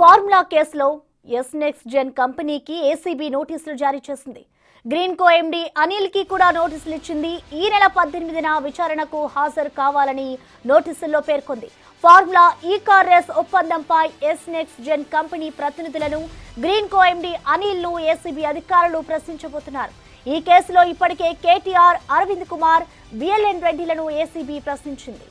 Formula కేసులో yes next gen కంపెనీకి ACB నోటీసులు జారీ చేసింది. గ్రీన్ కో ఎండీ అనిల్ కి కూడా నోటీసులు ఇచ్చింది. ఈ నెల 18న విచారణకు హాజరు కావాలని నోటీసుల్లో పేర్కొంది. ఫార్ములా ఈ కార్ రేస్ ఒప్పందంపై ఎస్ నెక్స్ట్ జెన్ కంపెనీ ప్రతినిధులను గ్రీన్ కో ఎండీ అనిల్ ను ఏసీబీ అధికారులు ప్రశ్నించబోతున్నారు. ఈ కేసులో ఇప్పటికే కేటీఆర్, అరవింద్ కుమార్, బిఎల్ఎన్ రెడ్డిలను ఏసీబీ ప్రశ్నించింది.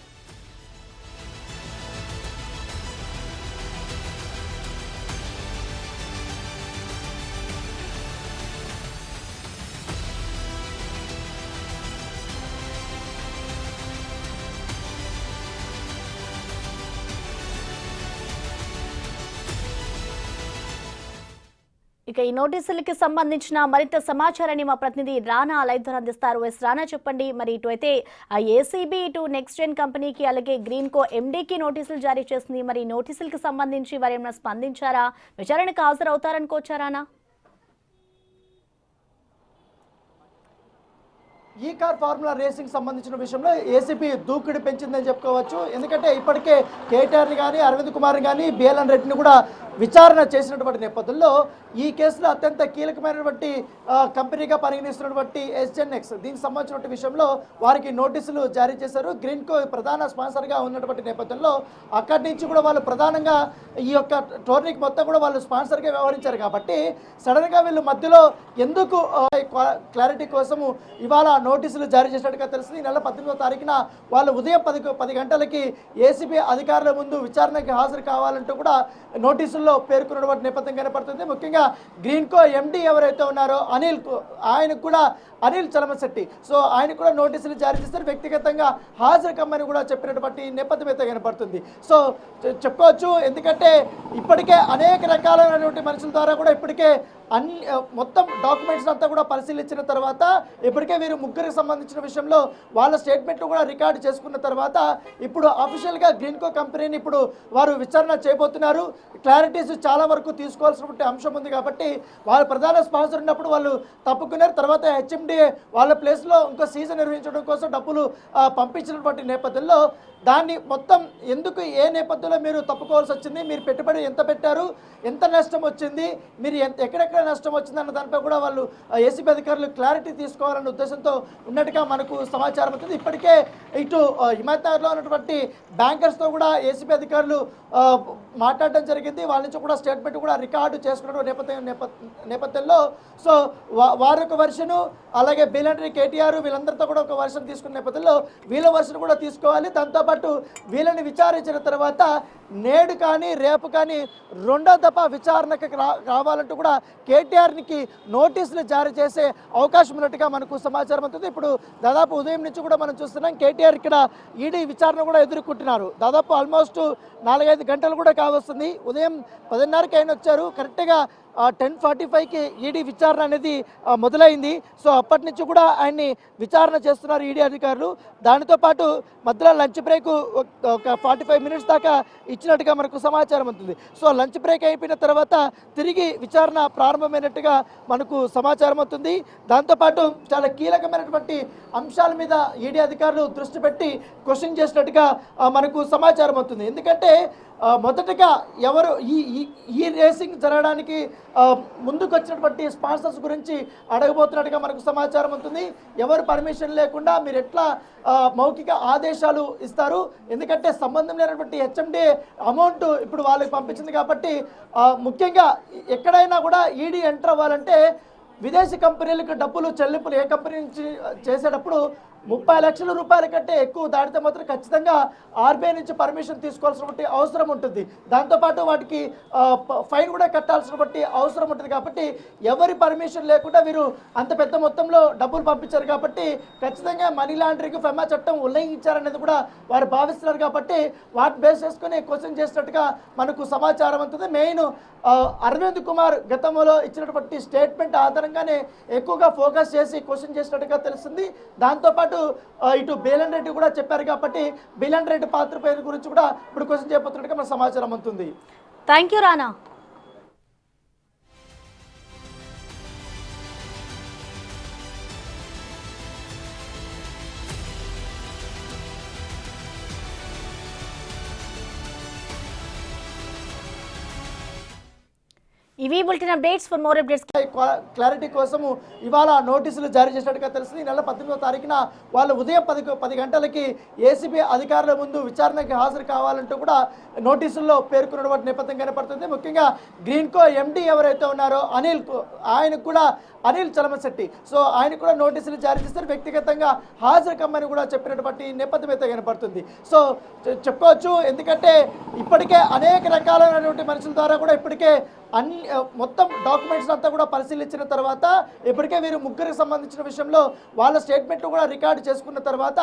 ఇక ఈ నోటీసులకి సంబంధించిన మరింత సమాచారాన్ని మా ప్రతినిధి రానా లైవ్ ద్వారా అందిస్తారు. రానా, చెప్పండి, మరి ఇటు అయితే ఆ ఏసీబీ ఇటు నెక్స్ట్ జెన్ కంపెనీకి అలాగే గ్రీన్ కో ఎండీకి నోటీసులు జారీ చేసింది. మరి ఈ నోటీసులకి సంబంధించి వారు ఏమైనా స్పందించారా? విచారణకు హాజరవుతారనుకోవచ్చా రానా? ఈ కార్ ఫార్ములా రేసింగ్ సంబంధించిన విషయంలో ఏసీబీ దూకుడు పెంచిందని చెప్పుకోవచ్చు. ఎందుకంటే ఇప్పటికే కేటీఆర్ని కానీ, అరవింద్ కుమార్ని కానీ, బిఎల్ఎన్ రెడ్డిని కూడా విచారణ చేసినటువంటి నేపథ్యంలో ఈ కేసులో అత్యంత కీలకమైనటువంటి కంపెనీగా పరిగణిస్తున్నటువంటి ఎస్జెన్ఎక్స్ దీనికి సంబంధించిన విషయంలో వారికి నోటీసులు జారీ చేశారు. గ్రీన్ కో ప్రధాన స్పాన్సర్గా ఉన్నటువంటి నేపథ్యంలో అక్కడి నుంచి కూడా వాళ్ళు ప్రధానంగా ఈ యొక్క టోర్నీకి మొత్తం కూడా వాళ్ళు స్పాన్సర్గా వ్యవహరించారు. కాబట్టి సడన్గా వీళ్ళు మధ్యలో ఎందుకు క్లారిటీ కోసము ఇవాళ నోటీసులు జారీ చేసినట్టుగా తెలిసింది. ఈ నెల 18వ తారీఖున వాళ్ళు ఉదయం 10 గంటలకి ఏసీబీ అధికారుల ముందు విచారణకి హాజరు కావాలంటూ కూడా నోటీసుల్లో పేర్కొన్నటువంటి నేపథ్యం కనపడుతుంది. ముఖ్యంగా గ్రీన్ కో ఎండీ ఎవరైతే ఉన్నారో అనిల్, ఆయనకు కూడా అనిల్ చలమశెట్టి, సో ఆయన కూడా నోటీసులు జారీ చేస్తారు. వ్యక్తిగతంగా హాజరు కమ్మని కూడా చెప్పినటువంటి నేపథ్యం అయితే కనపడుతుంది. సో చెప్పుకోవచ్చు, ఎందుకంటే ఇప్పటికే అనేక రకాలైనటువంటి మనుషుల ద్వారా కూడా ఇప్పటికే మొత్తం డాక్యుమెంట్స్ అంతా కూడా పరిశీలించిన తర్వాత ఇప్పటికే వీరు ముగ్గురికి సంబంధించిన విషయంలో వాళ్ళ స్టేట్మెంట్లు కూడా రికార్డు చేసుకున్న తర్వాత ఇప్పుడు అఫీషియల్గా గ్రీన్ కో కంపెనీని ఇప్పుడు వారు విచారణ చేయబోతున్నారు. క్లారిటీస్ చాలా వరకు తీసుకోవాల్సినటువంటి అంశం ఉంది. కాబట్టి వాళ్ళు ప్రధాన స్పాన్సర్ ఉన్నప్పుడు వాళ్ళు తప్పుకున్నారు. తర్వాత హెచ్ఎండిఏ వాళ్ళ ప్లేస్లో ఇంకో సీజన్ నిర్వహించడం కోసం డబ్బులు పంపించినటువంటి నేపథ్యంలో దాన్ని మొత్తం ఎందుకు, ఏ నేపథ్యంలో మీరు తప్పుకోవాల్సి వచ్చింది, మీరు పెట్టుబడి ఎంత పెట్టారు, ఎంత నష్టం వచ్చింది, మీరు ఎక్కడెక్కడ నష్టం వచ్చింది అన్న దానిపై కూడా వాళ్ళు ఏసీబీ అధికారులు క్లారిటీ తీసుకోవాలన్న ఉద్దేశంతో ఉన్నట్టుగా మనకు సమాచారం అవుతుంది. ఇప్పటికే ఇటు హిమాయత్నగర్లో ఉన్నటువంటి బ్యాంకర్స్తో కూడా ఏసీబీ అధికారులు మాట్లాడడం జరిగింది. వాళ్ళ నుంచి కూడా స్టేట్మెంట్ కూడా రికార్డు చేసుకున్న నేపథ్యంలో సో వారి ఒక వర్షను, అలాగే బిఎల్ఎన్ కేటీఆర్ వీళ్ళందరితో కూడా ఒక వర్షన్ తీసుకున్న నేపథ్యంలో వీళ్ళ వర్షన్ కూడా తీసుకోవాలి. దాంతోపాటు వీళ్ళని విచారించిన తర్వాత నేడు కానీ రేపు కానీ రెండో దఫా విచారణకు రావాలంటూ కూడా కేటీఆర్కి నోటీసులు జారీ చేసే అవకాశం ఉన్నట్టుగా మనకు సమాచారం అవుతుంది. ఇప్పుడు దాదాపు ఉదయం నుంచి కూడా మనం చూస్తున్నాం కేటీఆర్ ఇక్కడ ఈడీ విచారణ కూడా ఎదుర్కొంటున్నారు. దాదాపు ఆల్మోస్ట్ 4-5 గంటలు కూడా కావస్తుంది. ఉదయం 10:30కి ఆయన వచ్చారు. కరెక్ట్గా 10:45కి ఈడీ విచారణ అనేది మొదలైంది. సో అప్పటి నుంచి కూడా ఆయన్ని విచారణ చేస్తున్నారు ఈడీ అధికారులు. దానితో పాటు మధ్యలో లంచ్ బ్రేక్ ఒక 45 మినిట్స్ దాకా ఇచ్చినట్టుగా మనకు సమాచారం ఉంటుంది. సో లంచ్ బ్రేక్ అయిపోయిన తర్వాత తిరిగి విచారణ ప్రారంభమైనట్టుగా మనకు సమాచారం అవుతుంది. దాంతోపాటు చాలా కీలకమైనటువంటి అంశాల మీద ఈడీ అధికారులు దృష్టి పెట్టి క్వశ్చన్ చేసినట్టుగా మనకు సమాచారం అవుతుంది. ఎందుకంటే మొదటగా ఎవరు ఈ రేసింగ్ జరగడానికి ముందుకు వచ్చినటువంటి స్పాన్సర్స్ గురించి అడగబోతున్నట్టుగా మనకు సమాచారం ఉంటుంది. ఎవరు పర్మిషన్ లేకుండా మీరు ఎట్లా మౌఖిక ఆదేశాలు ఇస్తారు, ఎందుకంటే సంబంధం లేనటువంటి హెచ్ఎండి అమౌంట్ ఇప్పుడు వాళ్ళకి పంపించింది. కాబట్టి ముఖ్యంగా ఎక్కడైనా కూడా ఈడీ ఎంటర్ అవ్వాలంటే విదేశీ కంపెనీలకు డబ్బులు చెల్లింపులు ఏ కంపెనీ నుంచి చేసేటప్పుడు 30 లక్షల రూపాయల కంటే ఎక్కువ దాటితే మాత్రం ఖచ్చితంగా ఆర్బీఐ నుంచి పర్మిషన్ తీసుకోవాల్సినటువంటి అవసరం ఉంటుంది. దాంతోపాటు వాటికి ఫైన్ కూడా కట్టాల్సినటువంటి అవసరం ఉంటుంది. కాబట్టి ఎవరి పర్మిషన్ లేకుండా వీరు అంత పెద్ద మొత్తంలో డబ్బులు పంపించారు. కాబట్టి ఖచ్చితంగా మనీ లాండరింగ్ ఫెమా చట్టం ఉల్లంఘించారనేది కూడా వారు భావిస్తున్నారు. కాబట్టి వాటిని బేస్ చేసుకుని క్వశ్చన్ చేసినట్టుగా మనకు సమాచారం ఉంటుంది. మెయిన్ అరవింద్ కుమార్ గతంలో ఇచ్చినటువంటి స్టేట్మెంట్ ఆధారంగానే ఎక్కువగా ఫోకస్ చేసి క్వశ్చన్ చేసినట్టుగా తెలుస్తుంది. దాంతోపాటు ఇటు బిఎల్ఎన్ రెడ్డి కూడా చెప్పారు. కాబట్టి బిఎల్ఎన్ రెడ్డి పాత్ర పేరు గురించి కూడా ఇప్పుడు క్వశ్చన్ చేయబోతున్నట్టుగా మన సమాచారం అవుతుంది. Thank you Rana. ఇవి bulletin updates. For more updates clarity కోసము ఇవాళ నోటీసులు జారీ చేసినట్టుగా తెలిసింది. ఈ నెల 18వ తారీఖున వాళ్ళు ఉదయం 10 గంటలకి ఏసీబీ అధికారుల ముందు విచారణకి హాజరు కావాలంటూ కూడా నోటీసుల్లో పేర్కొన్నటువంటి నేపథ్యం కనపడుతుంది. ముఖ్యంగా గ్రీన్కో ఎండి ఎవరైతే ఉన్నారో ఆయనకు కూడా అనిల్ చలమశెట్టి, సో ఆయన కూడా నోటీసులు జారీ చేస్తారు. వ్యక్తిగతంగా హాజరు కమ్మని కూడా చెప్పినటువంటి నేపథ్యం అయితే కనపడుతుంది. సో చెప్పుకోవచ్చు, ఎందుకంటే ఇప్పటికే అనేక రకాలైనటువంటి మనుషుల ద్వారా కూడా ఇప్పటికే మొత్తం డాక్యుమెంట్స్ అంతా కూడా పరిశీలించిన తర్వాత ఇప్పటికే వీరు ముగ్గురికి సంబంధించిన విషయంలో వాళ్ళ స్టేట్మెంట్లు కూడా రికార్డు చేసుకున్న తర్వాత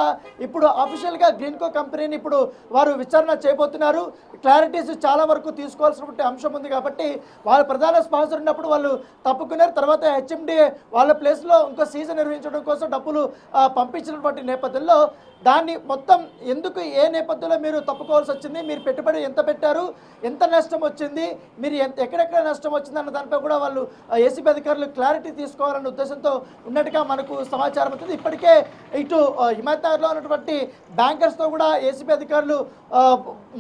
ఇప్పుడు అఫీషియల్గా గ్రీన్కో కంపెనీని ఇప్పుడు వారు విచారణ చేయబోతున్నారు. క్లారిటీస్ చాలా వరకు తీసుకోవాల్సినటువంటి అంశం ఉంది కాబట్టి వాళ్ళ ప్రధాన స్పాన్సర్ ఉన్నప్పుడు వాళ్ళు తప్పుకున్నారు. తర్వాత హెచ్ఎండిఏ వాళ్ళ ప్లేస్లో ఇంకో సీజన్ నిర్వహించడం కోసం డబ్బులు పంపించినటువంటి నేపథ్యంలో దాన్ని మొత్తం ఎందుకు ఏ నేపథ్యంలో మీరు తప్పుకోవాల్సి వచ్చింది, మీరు పెట్టుబడి ఎంత పెట్టారు, ఎంత నష్టం వచ్చింది, మీరు ఎక్కడెక్కడ నష్టం వచ్చింది అన్న దానిపై కూడా వాళ్ళు ఏసీబీ అధికారులు క్లారిటీ తీసుకోవాలన్న ఉద్దేశంతో ఉన్నట్టుగా మనకు సమాచారం అవుతుంది. ఇప్పటికే ఇటు హిమాయత్నగర్లో ఉన్నటువంటి బ్యాంకర్స్తో కూడా ఏసీబీ అధికారులు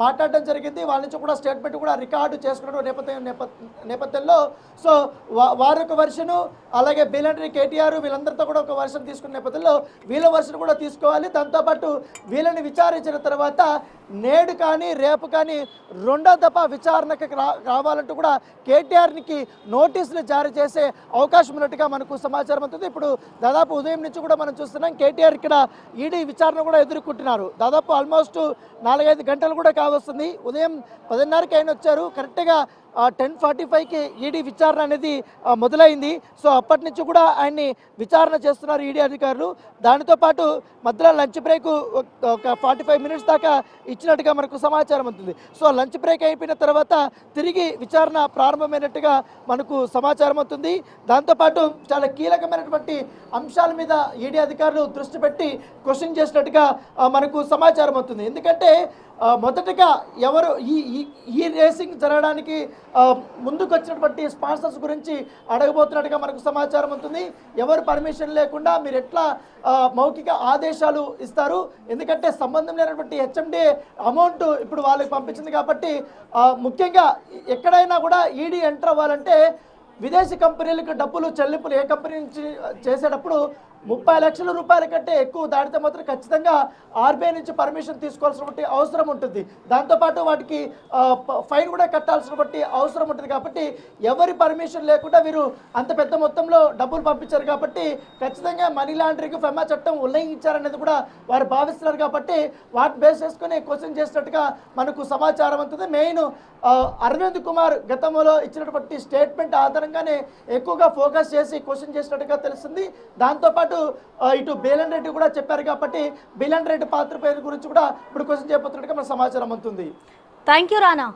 మాట్లాడడం జరిగింది. వాళ్ళ నుంచి కూడా స్టేట్మెంట్ కూడా రికార్డు చేసుకున్న నేపథ్యంలో సో వారి ఒక వర్షను అలాగే బిలంటరీ కేటీఆర్ వీళ్ళందరితో కూడా ఒక వర్షన్ తీసుకున్న నేపథ్యంలో వీళ్ళ వర్షన్ కూడా తీసుకోవాలి. దాంతోపాటు వీళ్ళని విచారించిన తర్వాత నేడు కానీ రేపు కానీ రెండో దఫా విచారణకు రావాలంటూ కూడా కేటీఆర్కి నోటీసులు జారీ చేసే అవకాశం ఉన్నట్టుగా మనకు సమాచారం అవుతుంది. ఇప్పుడు దాదాపు ఉదయం నుంచి కూడా మనం చూస్తున్నాం కేటీఆర్ ఇక్కడ ఈడీ విచారణ కూడా ఎదుర్కొంటున్నారు. దాదాపు ఆల్మోస్ట్ 4-5 గంటలు కూడా కావస్తుంది. ఉదయం 10:30కి ఆయన వచ్చారు. కరెక్ట్గా 10:45కి ఈడీ విచారణ అనేది మొదలైంది. సో అప్పటి నుంచి కూడా ఆయన్ని విచారణ చేస్తున్నారు ఈడీ అధికారులు. దానితో పాటు మధ్యలో లంచ్ బ్రేక్ ఒక 45 మినిట్స్ దాకా ఇచ్చినట్టుగా మనకు సమాచారం ఉంటుంది. సో లంచ్ బ్రేక్ అయిపోయిన తర్వాత తిరిగి విచారణ ప్రారంభమైనట్టుగా మనకు సమాచారం అవుతుంది. దాంతోపాటు చాలా కీలకమైనటువంటి అంశాల మీద ఈడీ అధికారులు దృష్టి పెట్టి క్వశ్చన్ చేసినట్టుగా మనకు సమాచారం అవుతుంది. ఎందుకంటే మొదటగా ఎవరు ఈ రేసింగ్ జరగడానికి ముందుకు వచ్చినటువంటి స్పాన్సర్స్ గురించి అడగబోతున్నట్టుగా మనకు సమాచారం ఉంటుంది. ఎవరు పర్మిషన్ లేకుండా మీరు ఎట్లా మౌఖిక ఆదేశాలు ఇస్తారు, ఎందుకంటే సంబంధం లేనటువంటి హెచ్ఎండి అమౌంట్ ఇప్పుడు వాళ్ళకి పంపించింది కాబట్టి ముఖ్యంగా ఎక్కడైనా కూడా ఈడీ ఎంటర్ అవ్వాలంటే విదేశీ కంపెనీలకు డబ్బులు చెల్లింపులు ఏ కంపెనీ నుంచి చేసేటప్పుడు 30 లక్షల రూపాయల కంటే ఎక్కువ దాటితే మాత్రం ఖచ్చితంగా ఆర్బీఐ నుంచి పర్మిషన్ తీసుకోవాల్సినటువంటి అవసరం ఉంటుంది. దాంతోపాటు వాటికి ఫైన్ కూడా కట్టాల్సినటువంటి అవసరం ఉంటుంది. కాబట్టి ఎవరి పర్మిషన్ లేకుండా వీరు అంత పెద్ద మొత్తంలో డబ్బులు పంపించారు కాబట్టి ఖచ్చితంగా మనీ లాండరింగ్ ఫెమా చట్టం ఉల్లంఘించారనేది కూడా వారు భావిస్తున్నారు. కాబట్టి వాటిని బేస్ చేసుకుని క్వశ్చన్ చేసినట్టుగా మనకు సమాచారం అవుతుంది. మెయిన్ అరవింద్ కుమార్ గతంలో ఇచ్చినటువంటి స్టేట్మెంట్ ఆధారంగానే ఎక్కువగా ఫోకస్ చేసి క్వశ్చన్ చేసినట్టుగా తెలుస్తుంది. దాంతోపాటు ఇటు బీలన్ రెడ్డి కూడా చెప్పారు కాబట్టి బీలన్ రెడ్డి పాత్ర పేరు గురించి కూడా ఇప్పుడు క్వశ్చన్ చేయబోతున్నట్టుగా మన సమాచారం అవుతుంది. Thank you Rana.